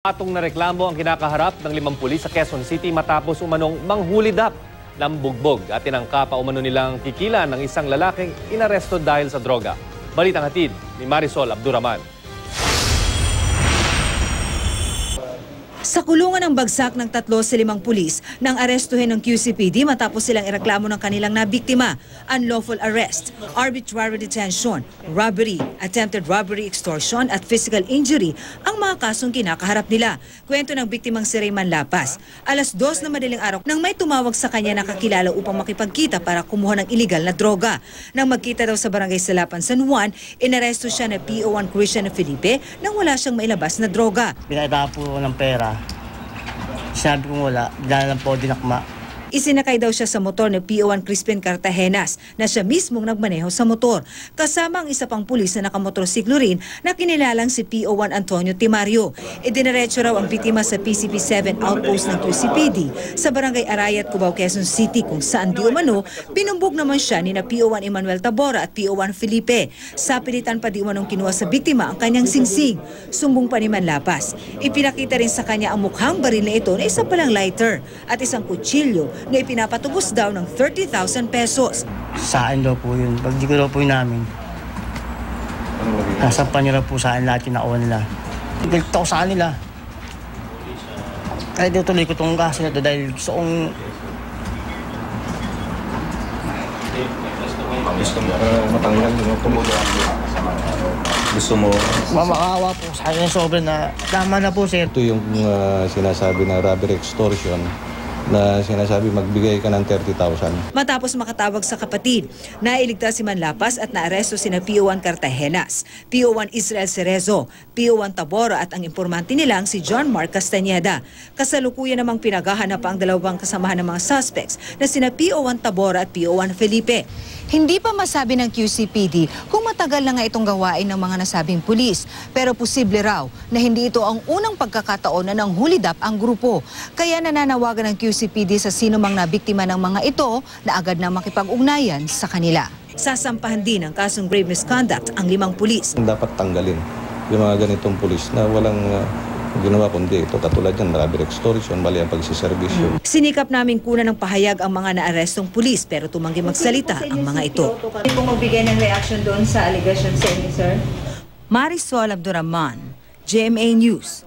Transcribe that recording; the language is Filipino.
Patong na reklamo ang kinakaharap ng 5 pulis sa Quezon City matapos umanong manghulidap ng bugbog at tinangka pa umano nilang kikilan ng isang lalaking inaresto dahil sa droga. Balitang hatid ni Marisol Abduraman. Sa kulungan ng bagsak ng 3 sa 5 pulis nang arestuhin ng QCPD matapos silang ireklamo ng kanilang nabiktima, unlawful arrest, arbitrary detention, robbery, attempted robbery, extortion at physical injury ang mga kasong kinakaharap nila. Kwento ng biktimang si Rayman Lapas. Alas 2 na madaling araw nang may tumawag sa kanya na kakilala upang makipagkita para kumuha ng iligal na droga. Nang magkita daw sa barangay Salapan, San Juan, inaresto siya na PO1 Christian Felipe nang wala siyang mailabas na droga. Pinakita po ng pera. Sabi ko wala, dahil lang po dinakma. Isinakay daw siya sa motor ni PO1 Crispin Cartagenas na siya mismong nagmaneho sa motor. Kasama ang isa pang pulis na nakamotorsiklo rin na kinilalang si PO1 Antonio Timario. Idiniretso raw ang biktima sa PCP-7 outpost ng QCPD sa Barangay Arayat, Cubao, Quezon City kung saan di umano binumbog naman siya ni na PO1 Emmanuel Tabora at PO1 Felipe. Sa pilitan pa di umanong kinuha sa biktima ang kanyang singsing. Sumbong pa ni Manlapas. Ipinakita rin sa kanya ang mukhang baril na ito na isa palang lighter at isang kutsilyo na ipinapatubos daw ng 30,000 pesos. Sa akin daw po yun. Pag di ko daw po yun namin. Nasampan niyo daw po sa akin lahat yung nakuha nila. Galit ako sa kanila. Kaya daw tuloy ko itong kaso na ito dahil gusto kong... Gusto mo matanggal mo tumulong. Gusto mo Mamakaawa po sa akin sobrang na tama na po sir. ito yung sinasabi na robbery extortion na sinasabi magbigay ka ng 30,000. Matapos makatawag sa kapatid, nailigtas si Manlapas at naaresto sina PO1 Cartagenas, PO1 Israel Cerezo, PO1 Tabora at ang impormante nilang si John Mark Castañeda. Kasalukuyan namang pinaghahanap ang dalawang kasamahan ng mga suspects na sina PO1 Tabora at PO1 Felipe. Hindi pa masabi ng QCPD kung matagal na nga itong gawain ng mga nasabing pulis. Pero posible raw na hindi ito ang unang pagkakataon na nanghulidap ang grupo. Kaya nananawagan ng QCPD sa sino mang nabiktima ng mga ito na agad na makipag-ugnayan sa kanila. Sasampahan din ng kasong grave misconduct ang 5 pulis. Dapat tanggalin yung mga ganitong pulis na walang ginawa kundi ito. Katulad yan, robbery extortion, mali ang pagsiservisyo. Sinikap namin kunan ng pahayag ang mga naarestong pulis pero tumanggi magsalita ang mga ito. Hindi po magbigay ng reaction doon sa allegation sa inyo, sir? Marisol Abduraman, GMA News.